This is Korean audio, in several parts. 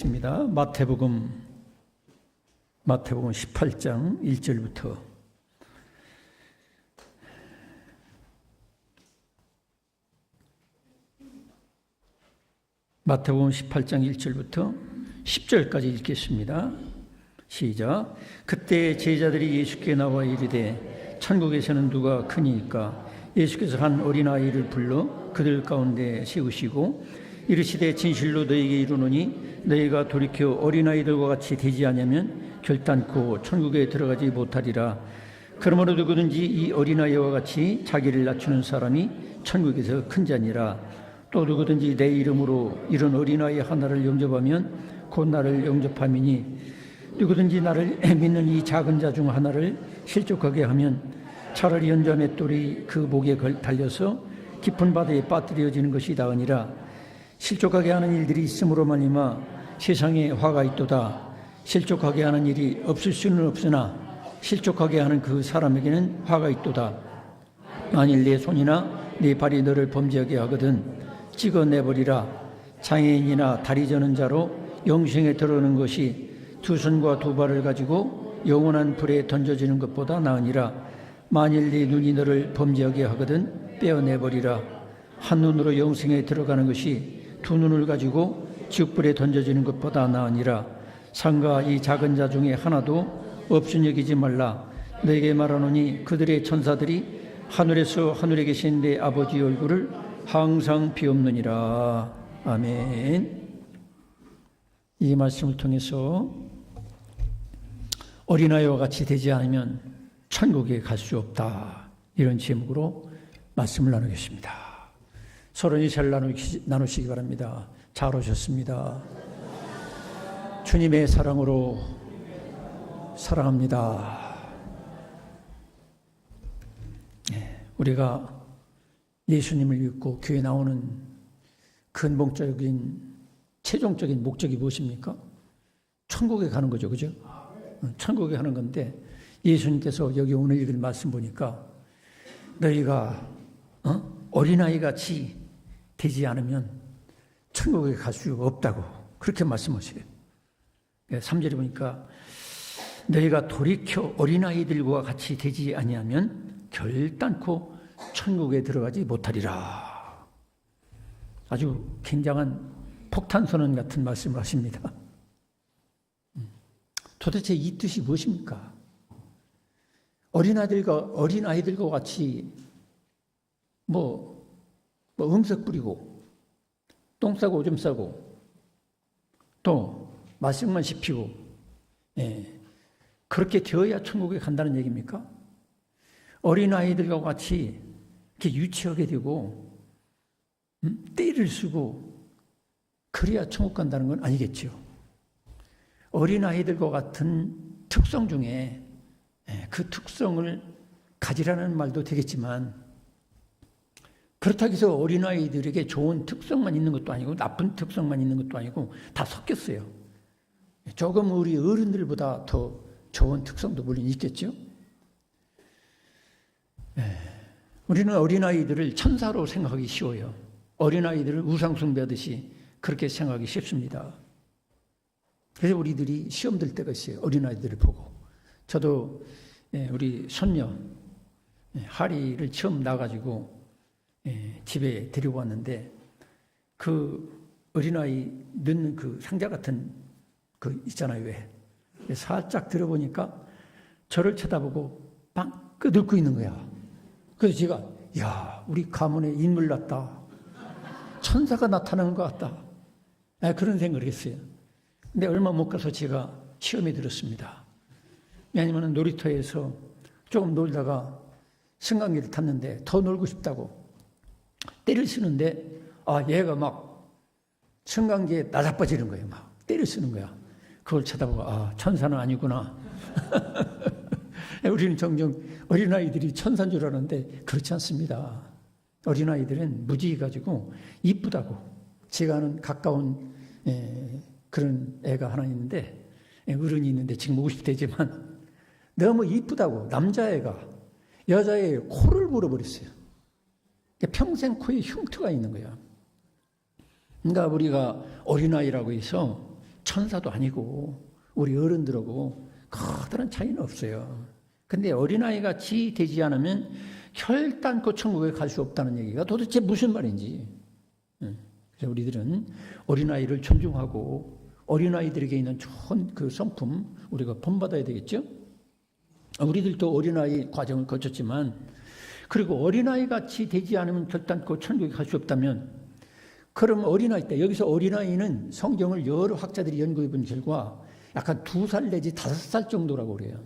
입니다. 마태복음 18장 1절부터 마태복음 18장 1절부터 10절까지 읽겠습니다. 시작. 그때 제자들이 예수께 나와 이르되 천국에서는 누가 크니이까? 예수께서 한 어린아이를 불러 그들 가운데 세우시고 이르시되 진실로 너희에게 이르노니 너희가 돌이켜 어린아이들과 같이 되지 않으면 결단코 천국에 들어가지 못하리라. 그러므로 누구든지 이 어린아이와 같이 자기를 낮추는 사람이 천국에서 큰 자니라. 또 누구든지 내 이름으로 이런 어린아이 하나를 영접하면 곧 나를 영접함이니 누구든지 나를 믿는 이 작은 자 중 하나를 실족하게 하면 차라리 연자 맷돌이 그 목에 달려서 깊은 바다에 빠뜨려지는 것이 나으니라. 실족하게 하는 일들이 있음으로 말미암아 세상에 화가 있도다. 실족하게 하는 일이 없을 수는 없으나 실족하게 하는 그 사람에게는 화가 있도다. 만일 내 손이나 내 발이 너를 범죄하게 하거든 찍어내버리라. 장애인이나 다리 저는 자로 영생에 들어오는 것이 두 손과 두 발을 가지고 영원한 불에 던져지는 것보다 나으니라. 만일 네 눈이 너를 범죄하게 하거든 빼어내버리라. 한 눈으로 영생에 들어가는 것이 두 눈을 가지고 지옥불에 던져지는 것보다 나으니라. 상가 이 작은 자 중에 하나도 없은 여기지 말라. 너에게 말하노니 그들의 천사들이 하늘에서 하늘에 계신 내 아버지 얼굴을 항상 비옵느니라. 아멘. 이 말씀을 통해서 어린아이와 같이 되지 않으면 천국에 갈 수 없다, 이런 제목으로 말씀을 나누겠습니다. 서로 인사를 나누시기 바랍니다. 잘 오셨습니다. 주님의 사랑으로 사랑합니다. 우리가 예수님을 믿고 교회에 나오는 근본적인 최종적인 목적이 무엇입니까? 천국에 가는 거죠, 그죠? 천국에 가는 건데, 예수님께서 여기 오늘 읽을 말씀 보니까 너희가 어린아이같이 되지 않으면 천국에 갈 수 없다고 그렇게 말씀하세요. 3절에 보니까 너희가 돌이켜 어린아이들과 같이 되지 아니하면 결단코 천국에 들어가지 못하리라. 아주 굉장한 폭탄선언 같은 말씀을 하십니다. 도대체 이 뜻이 무엇입니까? 어린아이들과 같이 음석 뿌리고 똥 싸고 오줌 싸고 또 말썽만 씹히고 그렇게 되어야 천국에 간다는 얘기입니까? 어린아이들과 같이 이렇게 유치하게 되고 떼를 쓰고 그래야 천국 간다는 건 아니겠죠. 어린아이들과 같은 특성 중에 그 특성을 가지라는 말도 되겠지만, 그렇다고 해서 어린아이들에게 좋은 특성만 있는 것도 아니고 나쁜 특성만 있는 것도 아니고 다 섞였어요. 조금 우리 어른들보다 더 좋은 특성도 물론 있겠죠. 우리는 어린아이들을 천사로 생각하기 쉬워요. 어린아이들을 우상 숭배하듯이 그렇게 생각하기 쉽습니다. 그래서 우리들이 시험 들 때가 있어요. 어린아이들을 보고. 저도 우리 손녀 하리를 처음 낳아가지고 집에 데리고 왔는데, 그 어린아이 넣는 그 상자 같은 그 있잖아요, 왜. 살짝 들어보니까 저를 쳐다보고 빵긋 늙고 있는 거야. 그래서 제가, 야, 우리 가문에 인물 났다. 천사가 나타나는 것 같다. 그런 생각을 했어요. 근데 얼마 못 가서 제가 시험에 들었습니다. 왜냐하면 놀이터에서 조금 놀다가 승강기를 탔는데 더 놀고 싶다고 때를 쓰는데, 얘가 막 승강기에 나자빠지는 거예요. 막 때를 쓰는 거야. 그걸 쳐다보고, 천사는 아니구나. 우리는 종종 어린아이들이 천사인 줄 아는데 그렇지 않습니다. 어린아이들은 무지해 가지고 이쁘다고. 제가 아는 가까운 그런 애가 하나 있는데, 어른이 있는데 지금 50대지만 너무 이쁘다고 남자애가 여자의 코를 물어버렸어요. 평생 코에 흉터가 있는 거야. 그러니까 우리가 어린아이라고 해서 천사도 아니고 우리 어른들하고 커다란 차이는 없어요. 근데 어린아이 같이 되지 않으면 결단코 천국에 갈 수 없다는 얘기가 도대체 무슨 말인지. 그래서 우리들은 어린아이를 존중하고 어린아이들에게 있는 좋은 그 성품 우리가 본받아야 되겠죠. 우리들도 어린아이 과정을 거쳤지만, 그리고 어린아이 같이 되지 않으면 결단코 천국에 갈 수 없다면, 그럼 어린아이 때, 여기서 어린아이는 성경을 여러 학자들이 연구해 본 결과 약간 2살 내지 5살 정도라고 그래요.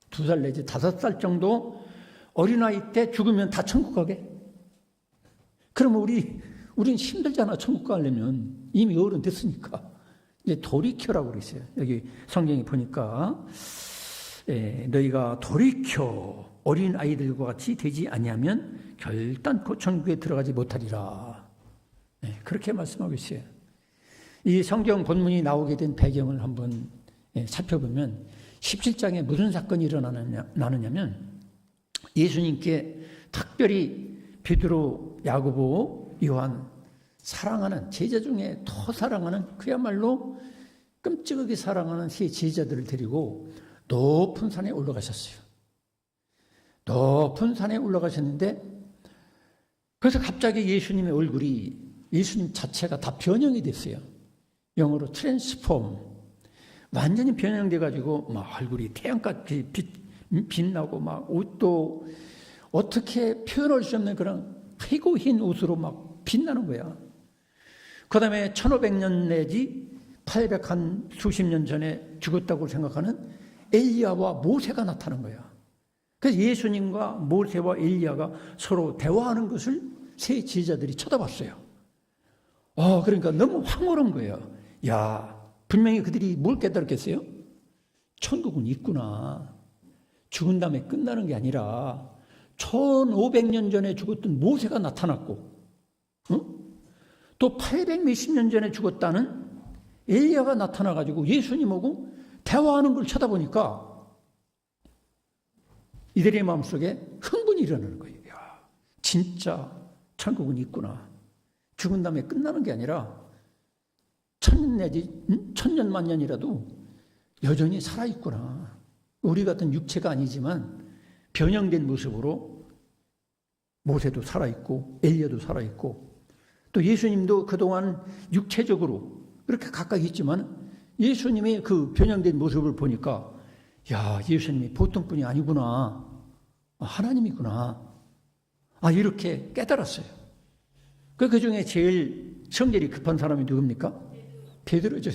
2살 내지 5살 정도 어린아이 때 죽으면 다 천국 가게? 그러면 우린 힘들잖아. 천국 가려면. 이미 어른 됐으니까. 이제 돌이켜라고 그랬어요. 여기 성경에 보니까 너희가 돌이켜 어린 아이들과 같이 되지 아니하면 결단코 천국에 들어가지 못하리라. 그렇게 말씀하고 있어요. 이 성경 본문이 나오게 된 배경을 한번 살펴보면 17장에 무슨 사건이 일어나느냐면 예수님께 특별히 베드로, 야고보, 요한 사랑하는 제자 중에 더 사랑하는 그야말로 끔찍하게 사랑하는 세 제자들을 데리고 높은 산에 올라가셨어요. 높은 산에 올라가셨는데 그래서 갑자기 예수님의 얼굴이 예수님 자체가 다 변형이 됐어요. 영어로 트랜스폼. 완전히 변형돼 가지고 막 얼굴이 태양같이 빛나고 막 옷도 어떻게 표현할 수 없는 그런 희고 흰 옷으로 막 빛나는 거야. 그 다음에 1500년 내지 800한 수십 년 전에 죽었다고 생각하는 엘리야와 모세가 나타난 거야. 그래서 예수님과 모세와 엘리야가 서로 대화하는 것을 세 제자들이 쳐다봤어요. 그러니까 너무 황홀한 거예요. 야, 분명히 그들이 뭘 깨달았겠어요? 천국은 있구나. 죽은 다음에 끝나는 게 아니라 1500년 전에 죽었던 모세가 나타났고, 또 800 몇십 년 전에 죽었다는 엘리야가 나타나가지고 예수님하고 대화하는 걸 쳐다보니까 이들의 마음속에 흥분이 일어나는 거예요. 야, 진짜 천국은 있구나. 죽은 다음에 끝나는 게 아니라 1000년 내지 1000년 만년이라도 여전히 살아있구나. 우리 같은 육체가 아니지만 변형된 모습으로 모세도 살아있고 엘리야도 살아있고 또 예수님도 그동안 육체적으로 그렇게 각각 있지만 예수님의 그 변형된 모습을 보니까 야, 예수님이 보통 분이 아니구나. 하나님이구나. 이렇게 깨달았어요. 그 중에 제일 성질이 급한 사람이 누굽니까? 베드로죠.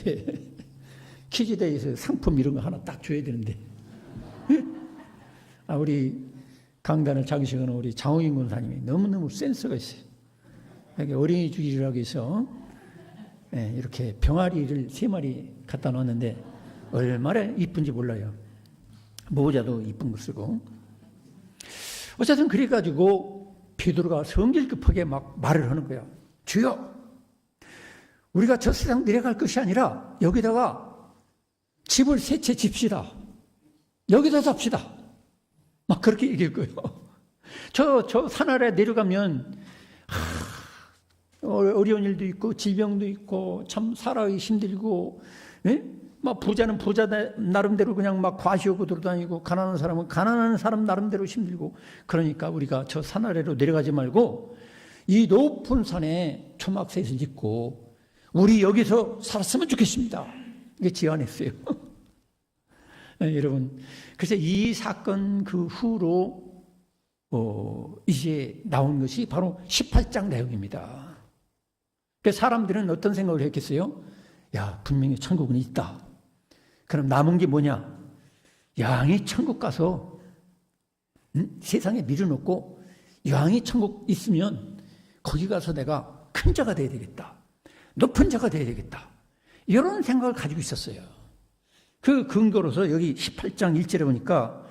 키즈데이에서 상품 이런 거 하나 딱 줘야 되는데. 우리 강단을 장식하는 우리 장홍인 권사님이 너무너무 센스가 있어요. 여기 어린이 주일이라고 해서 이렇게 병아리를 3마리 갖다 놨는데 얼마나 이쁜지 몰라요. 모자도 이쁜 거 쓰고. 어쨌든 그래가지고 베드로가 성질급하게 막 말을 하는 거야. 주여, 우리가 저 세상 내려갈 것이 아니라 여기다가 집을 3채 집시다. 여기다 삽시다. 막 그렇게 얘기할 거예요. 저 산 아래 내려가면 어려운 일도 있고 질병도 있고 참 살아가기 힘들고, 막 부자는 부자 나름대로 그냥 막 과시하고 돌아다니고 가난한 사람은 가난한 사람 나름대로 힘들고, 그러니까 우리가 저 산 아래로 내려가지 말고 이 높은 산에 초막셋을 짓고 우리 여기서 살았으면 좋겠습니다. 이게 제안했어요. 여러분, 그래서 이 사건 그 후로 이제 나온 것이 바로 18장 내용입니다. 그래서 사람들은 어떤 생각을 했겠어요? 야, 분명히 천국은 있다. 그럼 남은 게 뭐냐? 양이 천국 가서 세상에 밀어놓고 양이 천국 있으면 거기 가서 내가 큰 자가 돼야 되겠다. 높은 자가 돼야 되겠다. 이런 생각을 가지고 있었어요. 그 근거로서 여기 18장 1절에 보니까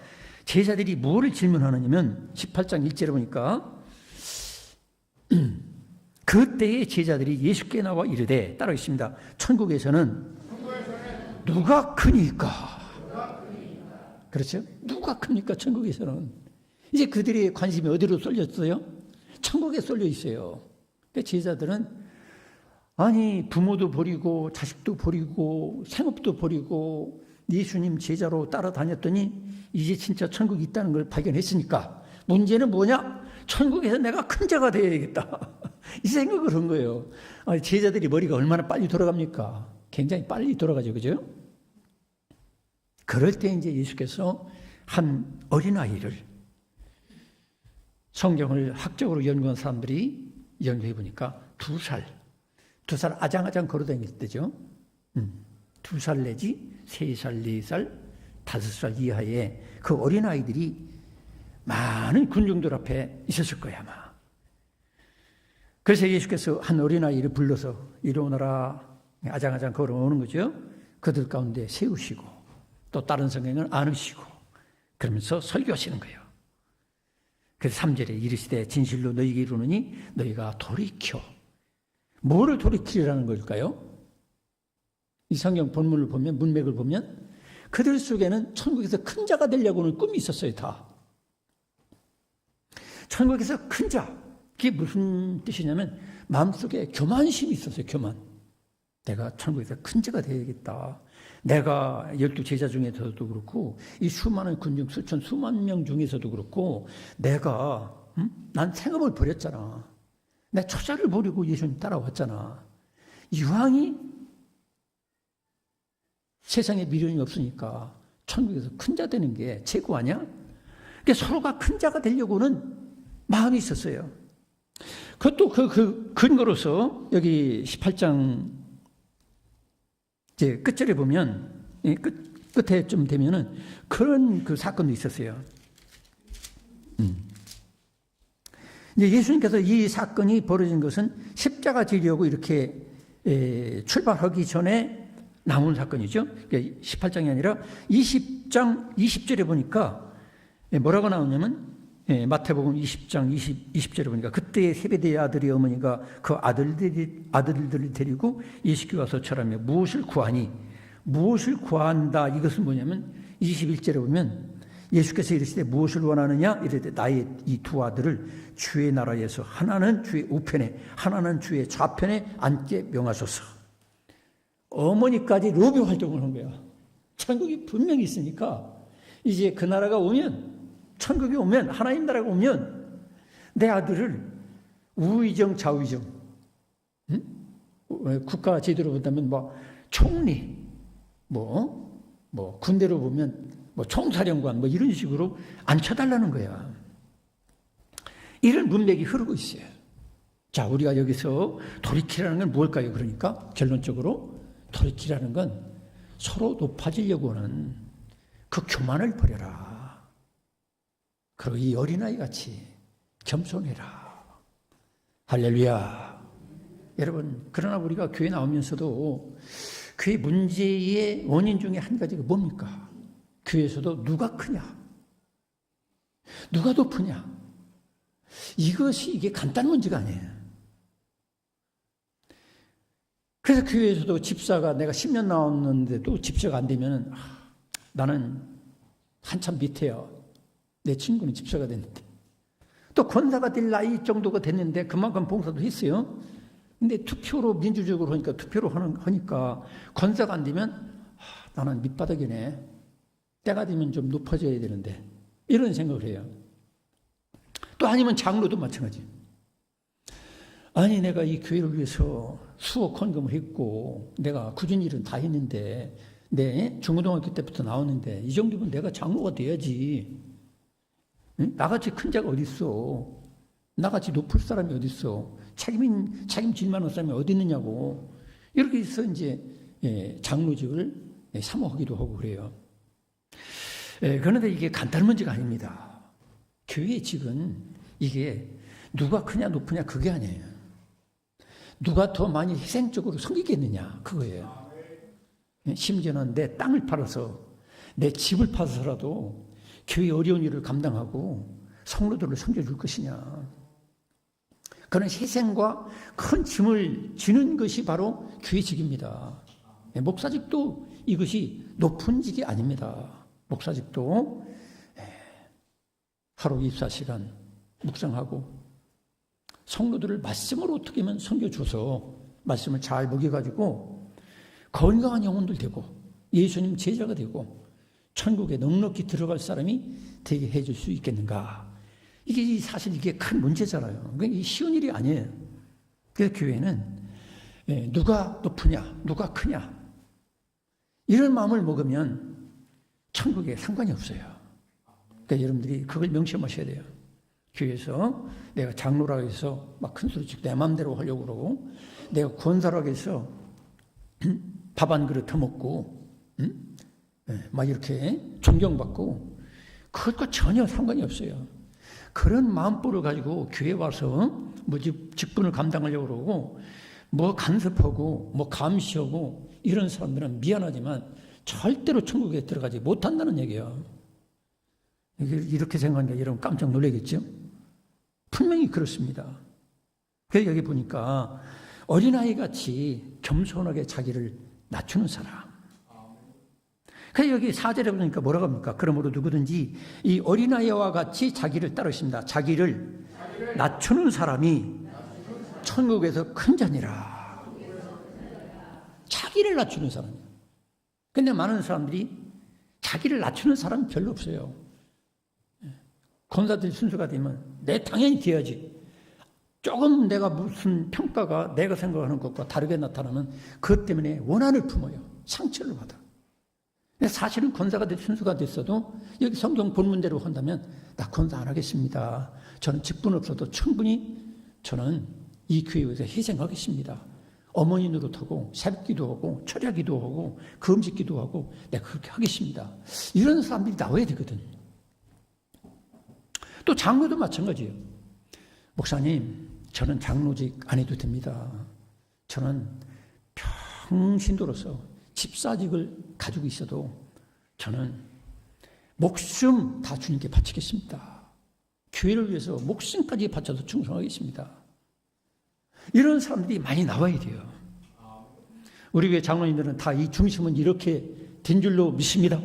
제자들이 뭐를 질문하느냐면 18장 1절에 보니까 그때의 제자들이 예수께 나와 이르되, 따라하겠습니다. 천국에서는 누가 크니까? 그렇죠? 누가 큽니까? 천국에서는. 이제 그들의 관심이 어디로 쏠렸어요? 천국에 쏠려 있어요. 그러니까 제자들은 아니 부모도 버리고 자식도 버리고 생업도 버리고 예수님 제자로 따라다녔더니 이제 진짜 천국이 있다는 걸 발견했으니까 문제는 뭐냐? 천국에서 내가 큰 자가 되어야겠다. 이 생각을 한 거예요. 아니, 제자들이 머리가 얼마나 빨리 돌아갑니까? 굉장히 빨리 돌아가죠. 그죠? 그럴 때 이제 예수께서 한 어린아이를 성경을 학적으로 연구한 사람들이 연구해 보니까 2살 아장아장 걸어다닐 때죠. 2살 내지 3살, 4살, 5살 이하의 그 어린아이들이 많은 군중들 앞에 있었을 거야 아마. 그래서 예수께서 한 어린아이를 불러서 이리 오너라 아장아장 걸어오는 거죠. 그들 가운데 세우시고 또 다른 성경은 안으시고 그러면서 설교하시는 거예요. 그래서 3절에 이르시되 진실로 너희에게 이르노니 너희가 돌이켜. 뭐를 돌이키라는 걸까요? 이 성경 본문을 보면 문맥을 보면 그들 속에는 천국에서 큰 자가 되려고는 꿈이 있었어요. 다. 천국에서 큰 자. 그게 무슨 뜻이냐면 마음속에 교만심이 있었어요. 교만. 내가 천국에서 큰 자가 되어야겠다. 내가 12 제자 중에서도 그렇고 이 수많은 군중 수만 명 중에서도 그렇고 내가 난 생업을 버렸잖아. 내 초자를 버리고 예수님 따라왔잖아. 이왕이 세상에 미련이 없으니까 천국에서 큰 자 되는 게 최고 아니야? 그러니까 서로가 큰 자가 되려고는 마음이 있었어요. 그것도 그 근거로서 여기 18장 이제 끝절에 보면 끝에 좀 되면은 그런 그 사건도 있었어요. 이제 예수님께서 이 사건이 벌어진 것은 십자가 지려고 이렇게 출발하기 전에 나온 사건이죠. 18장이 아니라 20장 20절에 보니까 뭐라고 나오냐면 마태복음 20장 20절에 보니까 그때 세베대의 아들의 어머니가 그 아들들을 데리고 예수께 와서 절하며 무엇을 구하니? 무엇을 구한다. 이것은 뭐냐면 21절에 보면 예수께서 이르시되 무엇을 원하느냐? 이르되 나의 이 2 아들을 주의 나라에서 하나는 주의 우편에 하나는 주의 좌편에 앉게 명하소서. 어머니까지 로비 활동을 한 거야. 천국이 분명히 있으니까 이제 그 나라가 오면 천국이 오면 하나님 나라가 오면 내 아들을 우의정 좌의정 국가 제도로 본다면 뭐 총리 뭐 군대로 보면 뭐 총사령관 뭐 이런 식으로 앉혀달라는 거야. 이런 문맥이 흐르고 있어요. 자, 우리가 여기서 돌이키라는 건 뭘까요? 그러니까 결론적으로 돌이키라는 건 서로 높아지려고 하는 그 교만을 버려라. 그리고 이 어린아이 같이 겸손해라. 할렐루야. 여러분, 그러나 우리가 교회 나오면서도 교회 문제의 원인 중에 한 가지가 뭡니까? 교회에서도 누가 크냐? 누가 높으냐? 이게 간단한 문제가 아니에요. 그래서 교회에서도 집사가 내가 10년 나왔는데도 집사가 안 되면 나는 한참 밑에야. 내 친구는 집사가 됐는데 또 권사가 될 나이 정도가 됐는데 그만큼 봉사도 했어요. 근데 투표로 민주적으로 하니까 투표로 하니까 권사가 안 되면 나는 밑바닥이네. 때가 되면 좀 높아져야 되는데 이런 생각을 해요. 또 아니면 장로도 마찬가지. 아니 내가 이 교회를 위해서 수억 헌금을 했고 내가 굳은 일은 다 했는데 내 중고등학교 때부터 나왔는데 이 정도면 내가 장로가 돼야지. 나같이 큰 자가 어디 있어? 나같이 높을 사람이 어디 있어? 책임질 만한 사람이 어디 있느냐고. 이렇게 해서 이제 장로직을 사모하기도 하고 그래요. 그런데 이게 간단한 문제가 아닙니다. 교회직은 이게 누가 크냐 높으냐 그게 아니에요. 누가 더 많이 희생적으로 섬기겠느냐 그거예요. 심지어는 내 땅을 팔아서 내 집을 팔아서라도 교회 어려운 일을 감당하고 성도들을 섬겨줄 것이냐. 그런 희생과 큰 짐을 지는 것이 바로 교회직입니다. 목사직도 이것이 높은 직이 아닙니다. 목사직도 하루 24시간 묵상하고 성도들을 말씀으로 어떻게 하면 섬겨줘서 말씀을 잘 먹여가지고 건강한 영혼들 되고 예수님 제자가 되고 천국에 넉넉히 들어갈 사람이 되게 해줄 수 있겠는가? 이게 사실 이게 큰 문제잖아요. 이게 쉬운 일이 아니에요. 그래서 교회는 누가 높으냐, 누가 크냐 이런 마음을 먹으면 천국에 상관이 없어요. 그러니까 여러분들이 그걸 명심하셔야 돼요. 교회에서 내가 장로라고 해서 막 큰 소리 치고 내 마음대로 하려고 그러고 내가 권사라고 해서 밥 한 그릇 더 먹고 막 이렇게 존경받고 그것과 전혀 상관이 없어요. 그런 마음보를 가지고 교회 와서 뭐 직분을 감당하려고 그러고 뭐 간섭하고 뭐 감시하고 이런 사람들은 미안하지만 절대로 천국에 들어가지 못한다는 얘기예요. 이렇게 생각하니까 여러분 깜짝 놀라겠죠? 분명히 그렇습니다. 그래서 여기 보니까 어린아이 같이 겸손하게 자기를 낮추는 사람. 그래서 여기 4절에 보니까 뭐라고 합니까? 그러므로 누구든지 이 어린아이와 같이 자기를 따르십니다. 자기를 낮추는 사람이 천국에서 큰 자니라. 자기를 낮추는 사람이에요. 근데 많은 사람들이 자기를 낮추는 사람이 별로 없어요. 권사들이 순서가 되면 내 당연히 돼야지. 조금 내가 무슨 평가가 내가 생각하는 것과 다르게 나타나면 그것 때문에 원한을 품어요. 상처를 받아. 근데 사실은 권사가 될 순서가 됐어도 여기 성경 본문대로 한다면 나 권사 안 하겠습니다. 저는 직분 없어도 충분히 저는 이 교회에 위해서 희생하겠습니다. 어머니 노릇하고 새벽기도 하고 철야기도 하고 금식기도 하고 내가 그렇게 하겠습니다. 이런 사람들이 나와야 되거든. 또 장로도 마찬가지예요. 목사님, 저는 장로직 안 해도 됩니다. 저는 평신도로서 집사직을 가지고 있어도 저는 목숨 다 주님께 바치겠습니다. 교회를 위해서 목숨까지 바쳐서 충성하겠습니다. 이런 사람들이 많이 나와야 돼요. 우리 교회 장로님들은 다 이 중심은 이렇게 된 줄로 믿습니다.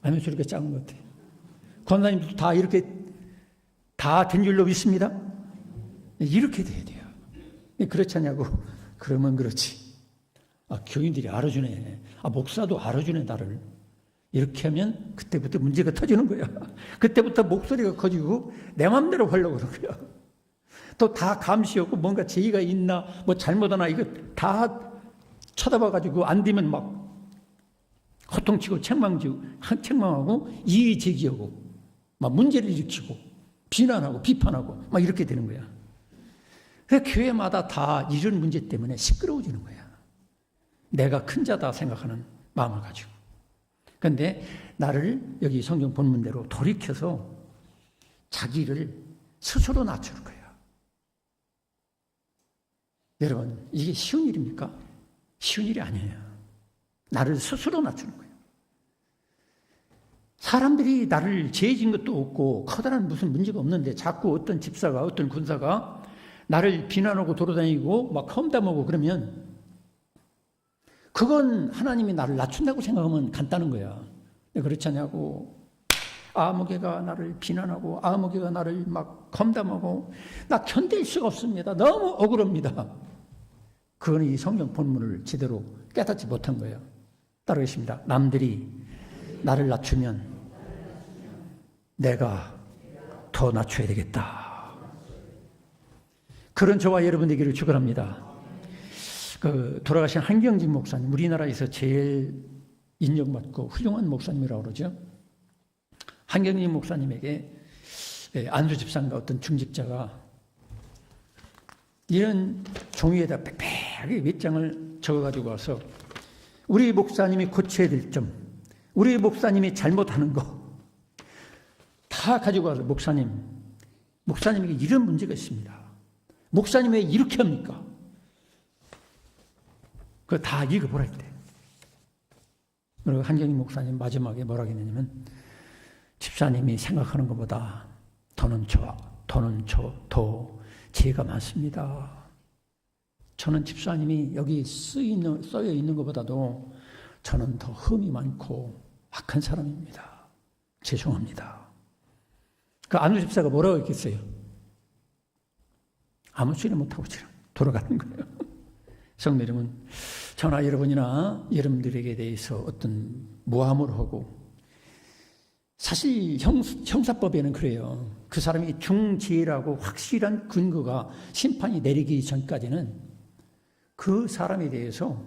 아니면 저렇게 작은 것 같아요. 권사님들도 다 이렇게 다 된 줄로 믿습니다. 이렇게 돼야 돼요. 그렇지 않냐고 그러면 그렇지. 교인들이 알아주네. 목사도 알아주네 나를. 이렇게 하면 그때부터 문제가 터지는 거야. 그때부터 목소리가 커지고 내 마음대로 하려고 그러는 거야. 또 다 감시하고 뭔가 제의가 있나 뭐 잘못하나 이거 다 쳐다봐가지고 안 되면 막 호통치고 책망하고 이의 제기하고 막 문제를 일으키고 비난하고 비판하고 막 이렇게 되는 거야. 그래서 교회마다 다 이런 문제 때문에 시끄러워지는 거야. 내가 큰 자다 생각하는 마음을 가지고. 그런데 나를 여기 성경 본문대로 돌이켜서 자기를 스스로 낮추는 거예요. 여러분, 이게 쉬운 일입니까? 쉬운 일이 아니에요. 나를 스스로 낮추는 거예요. 사람들이 나를 죄진 것도 없고 커다란 무슨 문제가 없는데 자꾸 어떤 집사가 어떤 군사가 나를 비난하고 돌아다니고 막 험담하고 그러면 그건 하나님이 나를 낮춘다고 생각하면 간단한 거야. 그렇지 않냐고. 아무개가 나를 비난하고 아무개가 나를 막 험담하고 나 견딜 수가 없습니다. 너무 억울합니다. 그건 이 성경 본문을 제대로 깨닫지 못한 거예요. 따르겠습니다. 남들이 나를 낮추면 내가 더 낮춰야 되겠다. 그런 저와 여러분 되기를 축원합니다. 돌아가신 한경진 목사님, 우리나라에서 제일 인정받고 훌륭한 목사님이라고 그러죠. 한경진 목사님에게 안수 집사인가 어떤 중직자가 이런 종이에다 빽빽하게 몇 장을 적어가지고 와서 우리 목사님이 고쳐야 될 점, 우리 목사님이 잘못하는 거 다 가지고 와서 목사님에게 이런 문제가 있습니다. 목사님 왜 이렇게 합니까? 그거 다 읽어보라 했대. 그리고 한경희 목사님 마지막에 뭐라고 했냐면 집사님이 생각하는 것보다 더는 더 죄가 많습니다. 저는 집사님이 여기 써여 있는 것보다도 저는 더 흠이 많고 악한 사람입니다. 죄송합니다. 그 안우 집사가 뭐라고 했겠어요? 아무 소리 못하고 지금 돌아가는 거예요. 성도 여러분, 저나 여러분이나 여러분들에게 대해서 어떤 모함을 하고, 사실 형사법에는 그래요. 그 사람이 중죄라고 확실한 근거가 심판이 내리기 전까지는 그 사람에 대해서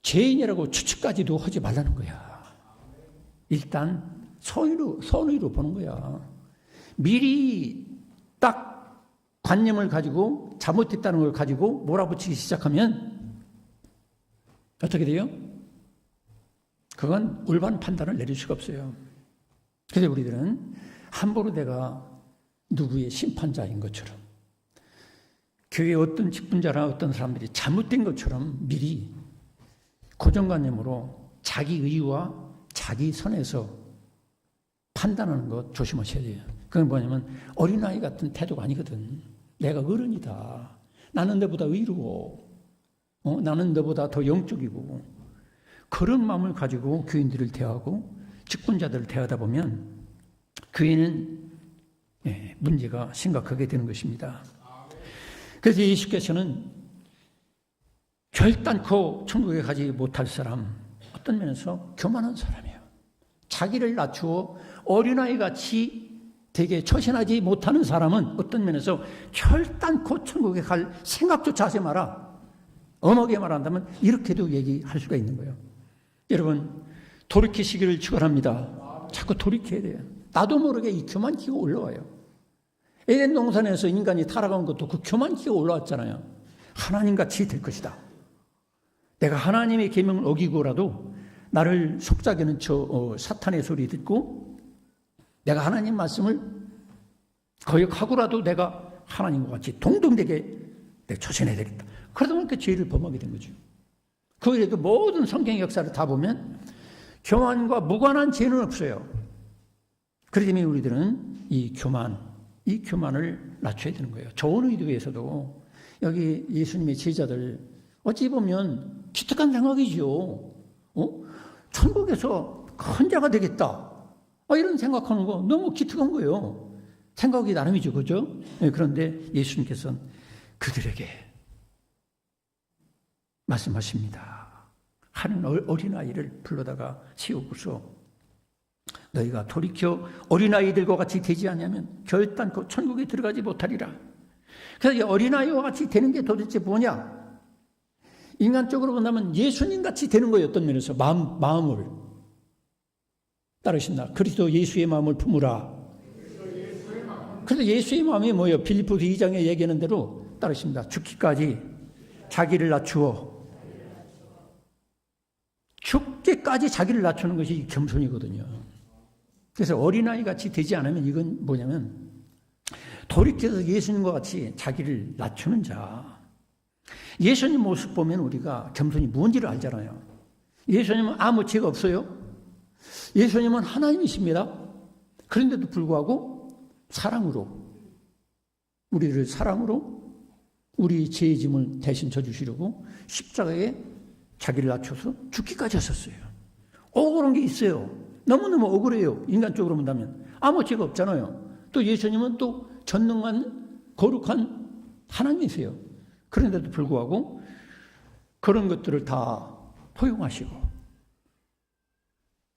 죄인이라고 추측까지도 하지 말라는 거야. 일단 선의로 보는 거야. 미리 딱 관념을 가지고 잘못했다는 걸 가지고 몰아붙이기 시작하면 어떻게 돼요? 그건 올바른 판단을 내릴 수가 없어요. 그래서 우리들은 함부로 내가 누구의 심판자인 것처럼, 교회 어떤 직분자나 어떤 사람들이 잘못된 것처럼 미리 고정관념으로 자기 의와 자기 선에서 판단하는 것 조심하셔야 돼요. 그건 뭐냐면 어린아이 같은 태도가 아니거든. 내가 어른이다. 나는 너보다 의로워. 나는 너보다 더 영적이고. 그런 마음을 가지고 교인들을 대하고 직분자들을 대하다 보면 교회는 문제가 심각하게 되는 것입니다. 그래서 예수께서는 결단코 천국에 가지 못할 사람, 어떤 면에서 교만한 사람이에요. 자기를 낮추어 어린아이같이 되게 처신하지 못하는 사람은 어떤 면에서 결단코 천국에 갈 생각조차 하지 마라. 엄하게 말한다면 이렇게도 얘기할 수가 있는 거예요. 여러분, 돌이키시기를 축원합니다. 자꾸 돌이켜야 돼요. 나도 모르게 이 교만기가 올라와요. 에덴 동산에서 인간이 타락한 것도 그 교만기가 올라왔잖아요. 하나님같이 될 것이다. 내가 하나님의 계명을 어기고라도 나를 속삭이는 사탄의 소리 듣고 내가 하나님 말씀을 거역하고라도 내가 하나님과 같이 동등되게 내가 처신해야 되겠다. 그러다 보니까 죄를 범하게 된 거죠. 그 모든 성경 역사를 다 보면 교만과 무관한 죄는 없어요. 그렇기 때문에 우리들은 이 교만을 낮춰야 되는 거예요. 좋은 의도에서도 여기 예수님의 제자들 어찌 보면 기특한 생각이죠. 천국에서 큰 자가 되겠다. 이런 생각하는 거 너무 기특한 거예요. 생각이 나름이죠. 그죠? 그런데 예수님께서는 그들에게 말씀하십니다. 한 어린아이를 불러다가 세우고서 너희가 돌이켜 어린아이들과 같이 되지 않으면 결단코 천국에 들어가지 못하리라. 그래서 이 어린아이와 같이 되는 게 도대체 뭐냐? 인간적으로 본다면 예수님같이 되는 거예요. 어떤 면에서 마음을 따르신다. 그리스도 예수의 마음을 품으라. 그래서 예수의 마음이 뭐예요? 빌립보서 2장에 얘기하는 대로 따르십니다. 죽기까지 자기를 낮추어. 죽기까지 자기를 낮추는 것이 겸손이거든요. 그래서 어린아이같이 되지 않으면 이건 뭐냐면 돌이켜서 예수님과 같이 자기를 낮추는 자. 예수님 모습 보면 우리가 겸손이 뭔지를 알잖아요. 예수님은 아무 죄가 없어요. 예수님은 하나님이십니다. 그런데도 불구하고 사랑으로, 우리를 사랑으로 우리 죄의 짐을 대신 져주시려고 십자가에 자기를 낮춰서 죽기까지 하셨어요. 억울한 게 있어요. 너무너무 억울해요. 인간적으로 본다면. 아무 죄가 없잖아요. 또 예수님은 또 전능한 거룩한 하나님이세요. 그런데도 불구하고 그런 것들을 다 포용하시고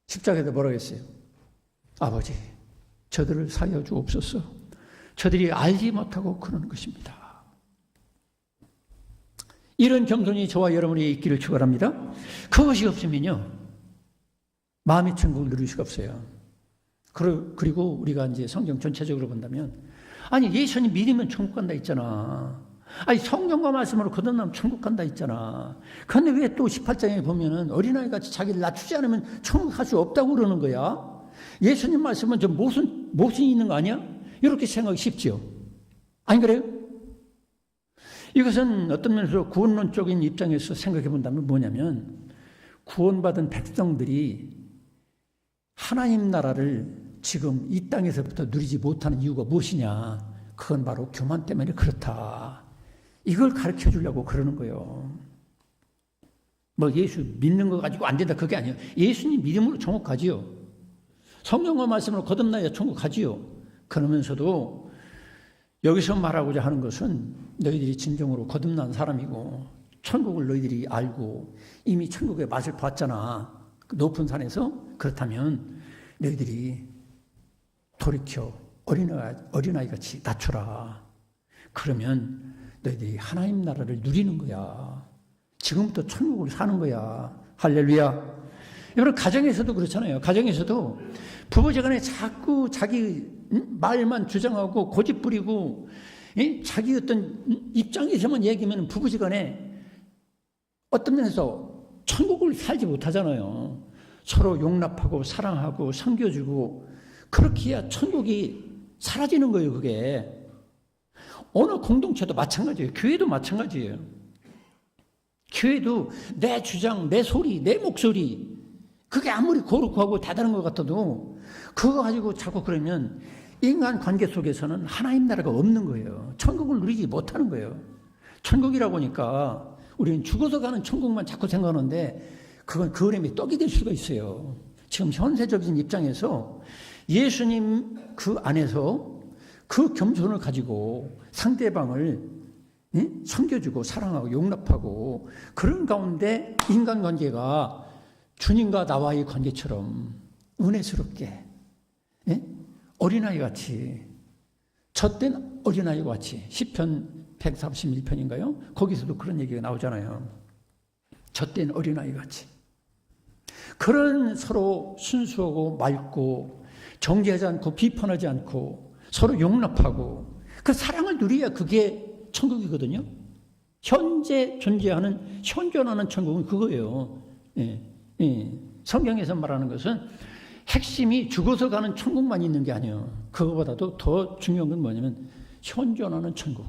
십자가에다 뭐라고 했어요? 아버지, 저들을 사하여 주옵소서. 저들이 알지 못하고 그러는 것입니다. 이런 겸손이 저와 여러분에게 있기를 축원합니다. 그것이 없으면요, 마음의 천국을 누릴 수가 없어요. 그리고 우리가 이제 성경 전체적으로 본다면, 아니 예수님 믿으면 천국 간다 있잖아. 아니 성령과 말씀으로 거듭나면 천국 간다 있잖아. 그런데 왜 또 18장에 보면은 어린아이같이 자기를 낮추지 않으면 천국 갈 수 없다고 그러는 거야? 예수님 말씀은 저 모순이 있는 거 아니야? 이렇게 생각이 쉽죠. 아니 그래요? 이것은 어떤 면에서 구원론적인 입장에서 생각해 본다면 뭐냐면, 구원받은 백성들이 하나님 나라를 지금 이 땅에서부터 누리지 못하는 이유가 무엇이냐? 그건 바로 교만 때문에 그렇다. 이걸 가르쳐 주려고 그러는 거예요. 뭐 예수 믿는 거 가지고 안 된다 그게 아니에요. 예수님 믿음으로 천국 가지요. 성령과 말씀으로 거듭나야 천국 가지요. 그러면서도 여기서 말하고자 하는 것은 너희들이 진정으로 거듭난 사람이고 천국을 너희들이 알고 이미 천국의 맛을 봤잖아. 그 높은 산에서. 그렇다면 너희들이 돌이켜 어린아이같이 낮춰라. 그러면 너희들이 하나님 나라를 누리는 거야. 지금부터 천국을 사는 거야. 할렐루야. 여러분, 가정에서도 그렇잖아요. 가정에서도 부부지간에 자꾸 자기 말만 주장하고 고집 부리고 자기 어떤 입장에서만 얘기하면 부부지간에 어떤 면에서 천국을 살지 못하잖아요. 서로 용납하고 사랑하고 섬겨주고 그렇게 해야 천국이 사라지는 거예요. 그게 어느 공동체도 마찬가지예요. 교회도 마찬가지예요. 교회도 내 주장, 내 소리, 내 목소리 그게 아무리 거룩하고 대단한 것 같아도 그거 가지고 자꾸 그러면 인간 관계 속에서는 하나님 나라가 없는 거예요. 천국을 누리지 못하는 거예요. 천국이라고 하니까 우리는 죽어서 가는 천국만 자꾸 생각하는데 그건 그 어림이 떡이 될 수가 있어요. 지금 현세적인 입장에서 예수님 그 안에서 그 겸손을 가지고 상대방을 섬겨주고 사랑하고 용납하고 그런 가운데 인간관계가 주님과 나와의 관계처럼 은혜스럽게 어린아이같이 젖된 어린아이같이 시편 131편인가요? 거기서도 그런 얘기가 나오잖아요. 젖된 어린아이같이 그런 서로 순수하고 맑고 정죄하지 않고 비판하지 않고 서로 용납하고 그 사랑을 누려야 그게 천국이거든요. 현재 존재하는 현존하는 천국은 그거예요. 성경에서 말하는 것은 핵심이 죽어서 가는 천국만 있는 게 아니에요. 그거보다도 더 중요한 건 뭐냐면 현존하는 천국.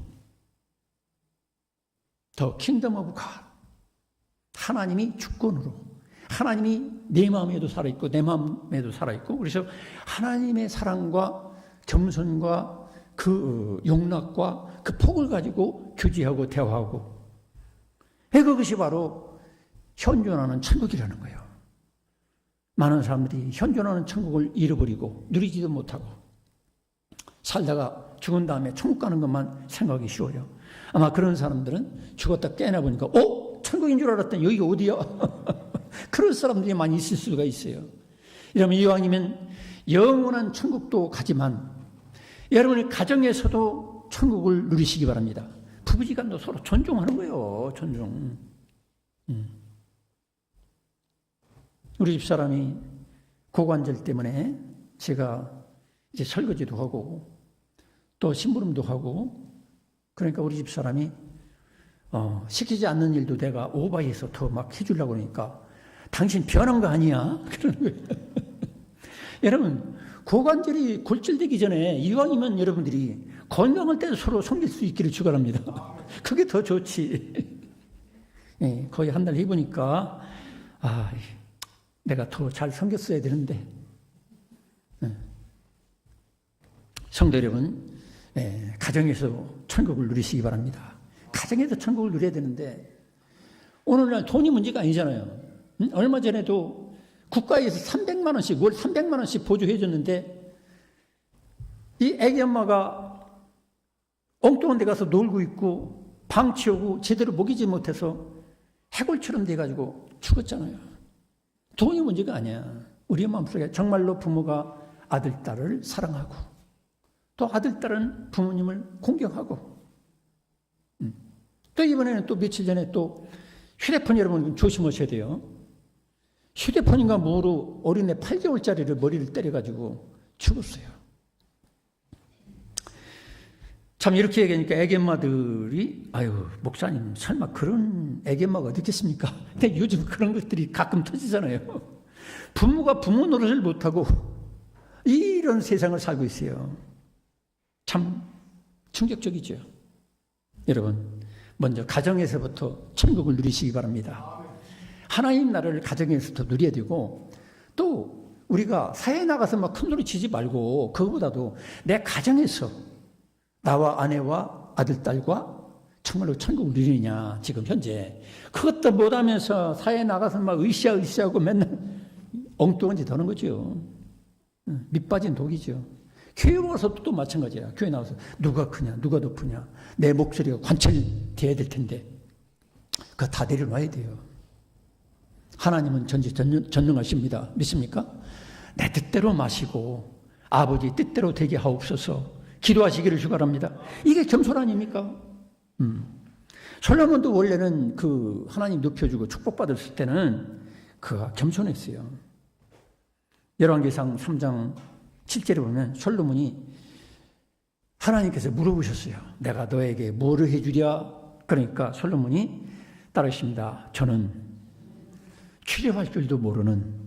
더 킹덤 오브 갓. 하나님이 주권으로 하나님이 내 마음에도 살아있고 내 마음에도 살아있고 그래서 하나님의 사랑과 겸손과 그 용납과 그 폭을 가지고 교제하고 대화하고 그것이 바로 현존하는 천국이라는 거예요. 많은 사람들이 현존하는 천국을 잃어버리고 누리지도 못하고 살다가 죽은 다음에 천국 가는 것만 생각하기 쉬워요. 아마 그런 사람들은 죽었다 깨나 보니까 천국인 줄 알았더니 여기가 어디야? 그런 사람들이 많이 있을 수가 있어요. 여러분 이왕이면 영원한 천국도 가지만 여러분의 가정에서도 천국을 누리시기 바랍니다. 부부지간도 서로 존중하는 거예요. 존중. 우리 집사람이 고관절 때문에 제가 이제 설거지도 하고 또 심부름도 하고 그러니까 우리 집사람이 시키지 않는 일도 내가 오바해서 더 막 해주려고 그러니까 당신 변한 거 아니야? 그러는 거예요. 여러분 고관절이 골절되기 전에 이왕이면 여러분들이 건강할 때도 서로 섬길 수 있기를 축원합니다. 그게 더 좋지. 거의 한 달 해보니까 내가 더 잘 섬겼어야 되는데. 성도 여러분, 가정에서 천국을 누리시기 바랍니다. 가정에서 천국을 누려야 되는데 오늘날 돈이 문제가 아니잖아요. 얼마 전에도 국가에서 300만 원씩 월 300만 원씩 보조해 줬는데 이 애기 엄마가 엉뚱한 데 가서 놀고 있고 방 치우고 제대로 먹이지 못해서 해골처럼 돼가지고 죽었잖아요. 돈이 문제가 아니야. 우리 마음속에 정말로 부모가 아들, 딸을 사랑하고 또 아들, 딸은 부모님을 공경하고 또 이번에는 또 며칠 전에 또 휴대폰 여러분 조심하셔야 돼요. 휴대폰인가 뭐로 어린애 8개월짜리를 머리를 때려가지고 죽었어요. 참 이렇게 얘기하니까 애견마들이 목사님 설마 그런 애견마가 어디 있겠습니까? 근데 요즘 그런 것들이 가끔 터지잖아요. 부모가 부모 노릇을 못하고 이런 세상을 살고 있어요. 참 충격적이죠. 여러분 먼저 가정에서부터 천국을 누리시기 바랍니다. 하나님 나라를 가정에서부터 누려야 되고 또 우리가 사회에 나가서 막 큰소리 치지 말고 그거보다도 내 가정에서 나와 아내와 아들, 딸과 정말로 천국을 누리느냐 지금 현재 그것도 못하면서 사회에 나가서 막 으쌰으쌰하고 맨날 엉뚱한 짓 하는 거죠. 밑 빠진 독이죠. 교회 와서 또 마찬가지야. 교회 나와서 누가 크냐, 누가 높으냐, 내 목소리가 관철돼야 될 텐데 그거 다 내려놔야 돼요. 하나님은 전능하십니다. 믿습니까? 내 뜻대로 마시고 아버지 뜻대로 되게 하옵소서 기도하시기를 축원합니다. 이게 겸손 아닙니까? 솔로몬도 원래는 그 하나님 높여주고 축복받았을 때는 그가 겸손했어요. 열왕기상 3장 7절에 보면 솔로몬이 하나님께서 물어보셨어요. 내가 너에게 뭐를 해주랴? 그러니까 솔로몬이 따르십니다. 저는 출입할 줄도 모르는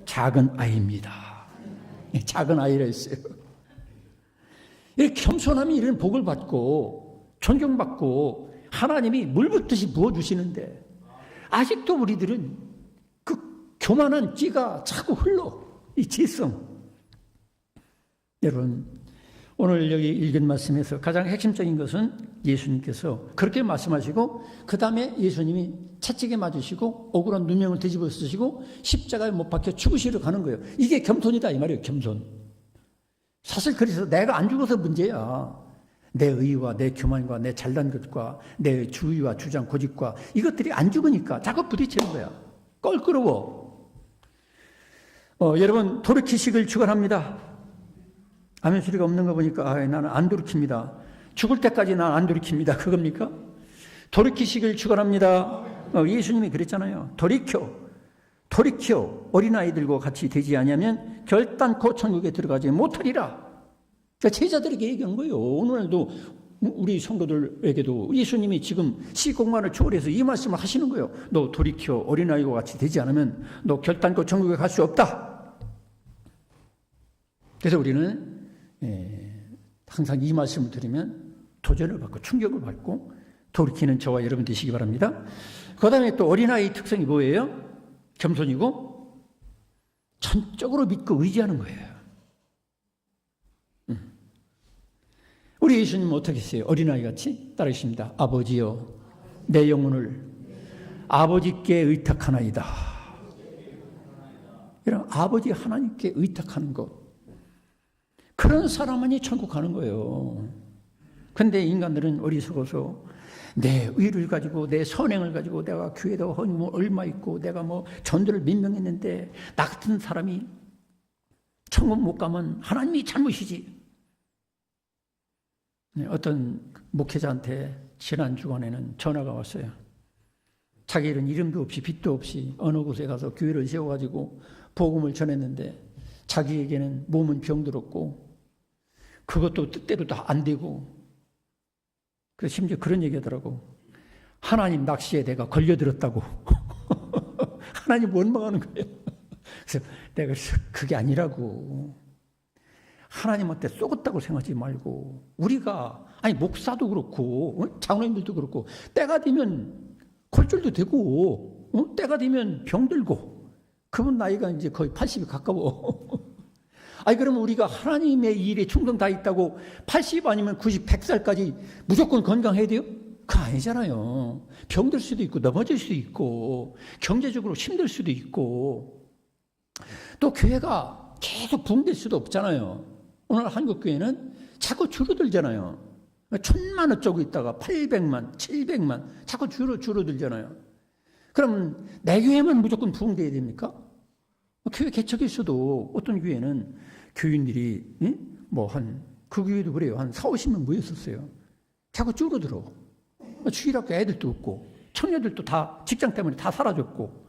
작은 아이입니다. 작은 아이라 했어요. 이렇게 겸손함이 이런 복을 받고 존경받고 하나님이 물붓듯이 부어주시는데 아직도 우리들은 그 교만한 끼가 자꾸 흘러. 이 지성. 여러분 오늘 여기 읽은 말씀에서 가장 핵심적인 것은 예수님께서 그렇게 말씀하시고 그 다음에 예수님이 채찍에 맞으시고 억울한 누명을 뒤집어 쓰시고 십자가에 못 박혀 죽으시러 가는 거예요. 이게 겸손이다 이 말이에요. 겸손. 사실 그래서 내가 안 죽어서 문제야. 내 의와 내 교만과 내 잘난 것과 내 주의와 주장 고집과 이것들이 안 죽으니까 자꾸 부딪히는 거야. 껄끄러워. 여러분 돌이키시길 축원합니다. 아멘 소리가 없는 거 보니까 나는 안 돌이킵니다. 죽을 때까지 난 안 돌이킵니다. 그겁니까? 돌이키시길 축원합니다. 예수님이 그랬잖아요. 돌이켜 어린아이들과 같이 되지 아니하면 결단코 천국에 들어가지 못하리라. 그러니까 제자들에게 얘기한 거예요. 오늘도 우리 성도들에게도 예수님이 지금 시공간을 초월해서 이 말씀을 하시는 거예요. 너 돌이켜 어린아이와 같이 되지 않으면 너 결단코 천국에 갈 수 없다. 그래서 우리는 항상 이 말씀을 들으면 도전을 받고 충격을 받고 돌이키는 저와 여러분 되시기 바랍니다. 그 다음에 또 어린아이 특성이 뭐예요? 겸손이고 전적으로 믿고 의지하는 거예요. 우리 예수님은 어떻게 했어요? 어린아이같이 따르십니다. 아버지여 내 영혼을 아버지께 의탁하나이다. 이런 아버지 하나님께 의탁하는 것. 그런 사람만이 천국 가는 거예요. 근데 인간들은 어리석어서 내 의를 가지고 내 선행을 가지고 내가 교회도 얼마 있고 내가 뭐 전도를 몇 명 했는데 나 같은 사람이 천국 못 가면 하나님이 잘못이지. 어떤 목회자한테 지난 주간에는 전화가 왔어요. 자기는 이름도 없이 빚도 없이 어느 곳에 가서 교회를 세워가지고 복음을 전했는데 자기에게는 몸은 병들었고 그것도 뜻대로 다 안 되고 그래서 심지어 그런 얘기 하더라고. 하나님 낚시에 내가 걸려들었다고. 하나님 원망하는 거예요. 그래서 내가 그게 아니라고. 하나님한테 쏘겠다고 생각하지 말고 우리가 아니 목사도 그렇고 장로님들도 그렇고 때가 되면 골절도 되고 때가 되면 병들고 그분 나이가 이제 거의 80이 가까워. 아니 그러면 우리가 하나님의 일에 충성 다 있다고 80 아니면 90, 100살까지 무조건 건강해야 돼요? 그거 아니잖아요. 병들 수도 있고 넘어질 수도 있고 경제적으로 힘들 수도 있고 또 교회가 계속 붕될 수도 없잖아요. 오늘 한국교회는 자꾸 줄어들잖아요. 1000만 어쩌고 있다가 800만, 700만 자꾸 줄어들잖아요. 그럼 내 교회만 무조건 부흥돼야 됩니까? 교회 개척일 수도 어떤 교회는 교인들이 그 교회도 그래요. 한 4, 50명 모였었어요. 자꾸 줄어들어. 주일학교 애들도 없고 청년들도 다 직장 때문에 다 사라졌고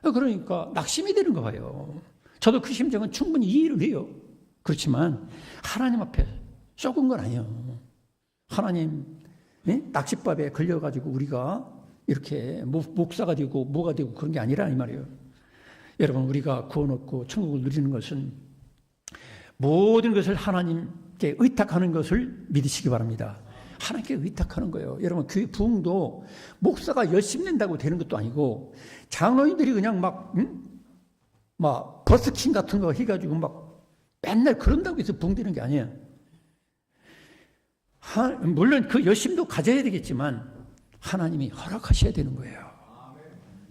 그러니까 낙심이 되는 거예요. 저도 그 심정은 충분히 이해를 해요. 그렇지만 하나님 앞에 썩은 건 아니에요. 하나님 낚싯밥에 걸려가지고 우리가 이렇게 목사가 되고 뭐가 되고 그런 게 아니라 이 말이에요. 여러분 우리가 구원 얻고 천국을 누리는 것은 모든 것을 하나님께 의탁하는 것을 믿으시기 바랍니다. 하나님께 의탁하는 거예요. 여러분 교회 부흥도 목사가 열심히 낸다고 되는 것도 아니고 장로님들이 그냥 막 버스킹 같은 거 해가지고 막 맨날 그런다고 해서 부흥되는 게 아니에요. 물론 그 열심도 가져야 되겠지만 하나님이 허락하셔야 되는 거예요.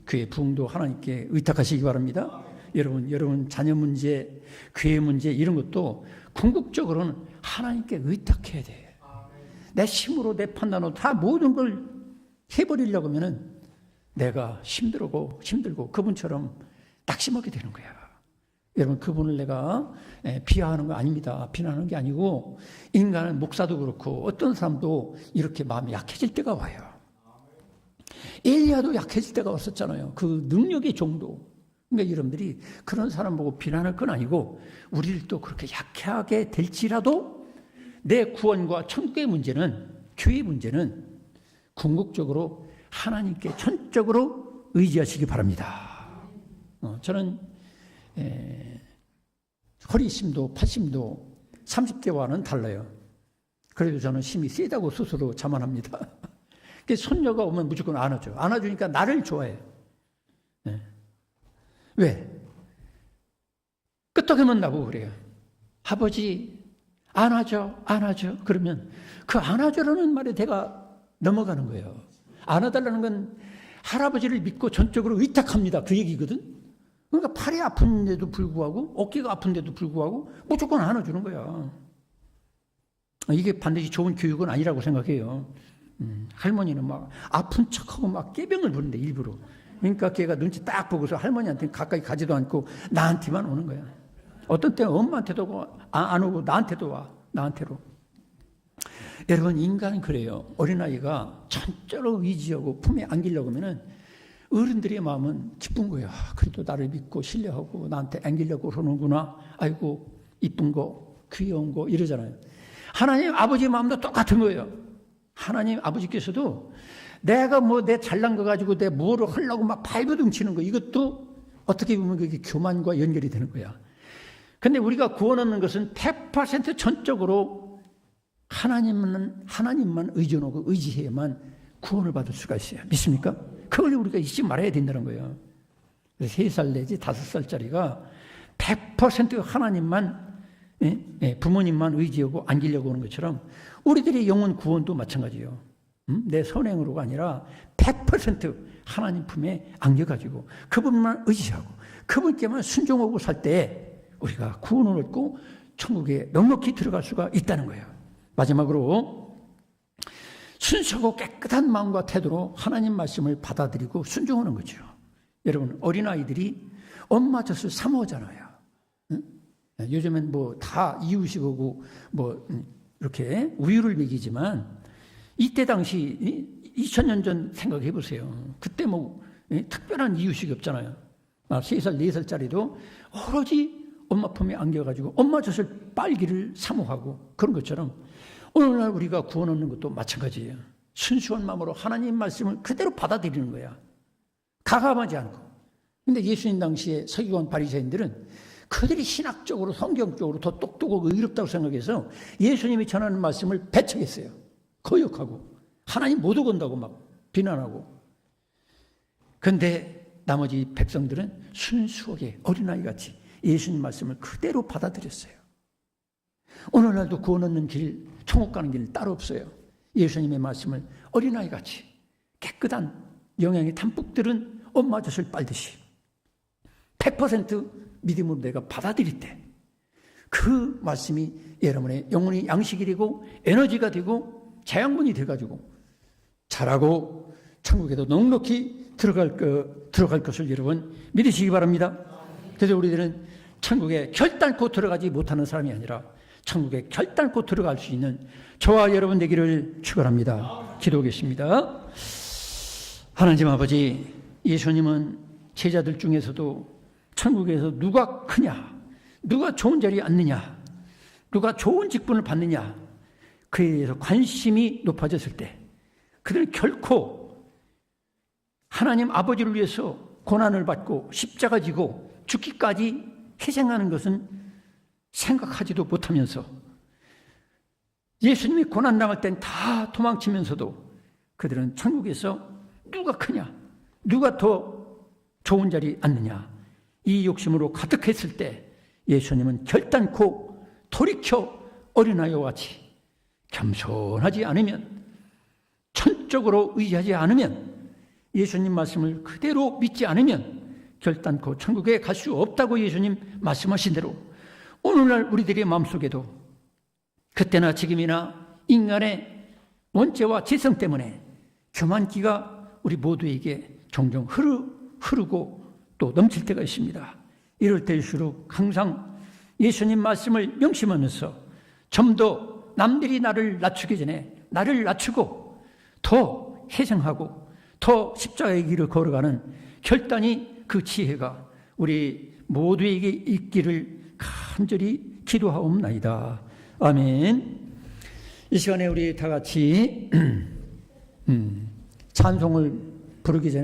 교회 부흥도 하나님께 의탁하시기 바랍니다. 여러분 자녀 문제, 교회 문제 이런 것도 궁극적으로는 하나님께 의탁해야 돼. 내 힘으로 내 판단으로 다 모든 걸 해버리려고 하면은 내가 힘들고 그분처럼 낙심하게 되는 거야. 여러분, 그분을 내가 비하하는 거 아닙니다. 비난하는 게 아니고, 인간은 목사도 그렇고 어떤 사람도 이렇게 마음이 약해질 때가 와요. 엘리야도 약해질 때가 왔었잖아요. 그 능력의 정도. 그러니까 여러분들이 그런 사람 보고 비난할 건 아니고, 우리를 또 그렇게 약하게 될지라도 내 구원과 천국의 문제는, 교회의 문제는 궁극적으로 하나님께 전적으로 의지하시기 바랍니다. 저는 허리심도 80도 30대와는 달라요. 그래도 저는 힘이 세다고 스스로 자만합니다. 손녀가 오면 무조건 안아줘. 안아주니까 나를 좋아해요. 왜? 끄떡이면 나보고 그래요. 아버지 안아줘. 그러면 그 안아줘라는 말에 내가 넘어가는 거예요. 안아달라는 건 할아버지를 믿고 전적으로 의탁합니다. 그 얘기거든. 그러니까 팔이 아픈데도 불구하고 어깨가 아픈데도 불구하고 무조건 안아주는 거야. 이게 반드시 좋은 교육은 아니라고 생각해요. 할머니는 막 아픈 척하고 막 깨병을 부른대 일부러. 그러니까 걔가 눈치 딱 보고서 할머니한테 가까이 가지도 않고 나한테만 오는 거야. 어떤 때는 엄마한테도 안 오고 나한테도 와. 나한테로. 여러분, 인간은 그래요. 어린아이가 전적으로 의지하고 품에 안기려고 하면은 어른들의 마음은 기쁜 거예요. 그래도 나를 믿고 신뢰하고 나한테 안기려고 그러는구나. 아이고 이쁜 거 귀여운 거 이러잖아요. 하나님 아버지의 마음도 똑같은 거예요. 하나님 아버지께서도 내가 뭐 내 잘난 거 가지고 내 뭐를 하려고 막 발버둥 치는 거, 이것도 어떻게 보면 그게 교만과 연결이 되는 거야. 근데 우리가 구원 얻는 것은 100% 전적으로 하나님만 의존하고 의지해야만 구원을 받을 수가 있어요. 믿습니까? 그걸 우리가 잊지 말아야 된다는 거예요. 3살 내지 5살짜리가 100% 하나님만, 부모님만 의지하고 안기려고 하는 것처럼 우리들의 영혼 구원도 마찬가지예요. 내 선행으로가 아니라 100% 하나님 품에 안겨가지고 그분만 의지하고 그분께만 순종하고 살 때 우리가 구원을 얻고 천국에 넉넉히 들어갈 수가 있다는 거예요. 마지막으로 순수하고 깨끗한 마음과 태도로 하나님 말씀을 받아들이고 순종하는 거죠. 여러분, 어린아이들이 엄마 젖을 사모하잖아요. 요즘엔 뭐 다 이유식하고 뭐 이렇게 우유를 먹이지만 이때 당시 2000년 전 생각해 보세요. 그때 뭐 특별한 이유식이 없잖아요. 3살, 4살짜리도 오로지 엄마 품에 안겨가지고 엄마 젖을 빨기를 사모하고 그런 것처럼 오늘날 우리가 구원 얻는 것도 마찬가지예요. 순수한 마음으로 하나님 말씀을 그대로 받아들이는 거야. 가감하지 않고. 근데 예수님 당시에 서기관 바리새인들은 그들이 신학적으로 성경적으로 더 똑똑하고 의롭다고 생각해서 예수님이 전하는 말씀을 배척했어요. 거역하고 하나님 못 오건다고 막 비난하고. 그런데 나머지 백성들은 순수하게 어린아이같이 예수님 말씀을 그대로 받아들였어요. 오늘날도 구원 얻는 길, 천국 가는 길 따로 없어요. 예수님의 말씀을 어린아이같이 깨끗한 영양이 담뿍 들은 엄마 젖을 빨듯이 100% 믿음으로 내가 받아들일 때 그 말씀이 여러분의 영혼이 양식이 되고 에너지가 되고 자양분이 돼가지고 자라고 천국에도 넉넉히 들어갈 것을 여러분 믿으시기 바랍니다. 그래서 우리들은 천국에 결단코 들어가지 못하는 사람이 아니라 천국에 결단코 들어갈 수 있는 저와 여러분 되기를 축원합니다. 기도하겠습니다. 하나님 아버지, 예수님은 제자들 중에서도 천국에서 누가 크냐, 누가 좋은 자리에 앉느냐, 누가 좋은 직분을 받느냐, 그에 대해서 관심이 높아졌을 때 그들은 결코 하나님 아버지를 위해서 고난을 받고 십자가 지고 죽기까지 희생하는 것은 생각하지도 못하면서 예수님이 고난당할 땐 다 도망치면서도 그들은 천국에서 누가 크냐, 누가 더 좋은 자리에 앉느냐, 이 욕심으로 가득했을 때 예수님은 결단코 돌이켜 어린아이와 같이 겸손하지 않으면, 천적으로 의지하지 않으면, 예수님 말씀을 그대로 믿지 않으면 결단코 천국에 갈 수 없다고 예수님 말씀하신 대로 오늘날 우리들의 마음속에도 그때나 지금이나 인간의 원죄와 지성 때문에 교만기가 우리 모두에게 종종 흐르고 또 넘칠 때가 있습니다. 이럴 때일수록 항상 예수님 말씀을 명심하면서 좀 더 남들이 나를 낮추기 전에 나를 낮추고 더 회생하고 더 십자가의 길을 걸어가는 결단이 그 지혜가 우리 모두에게 있기를 간절히 기도하옵나이다. 아멘. 이 시간에 우리 다 같이 찬송을 부르기 전에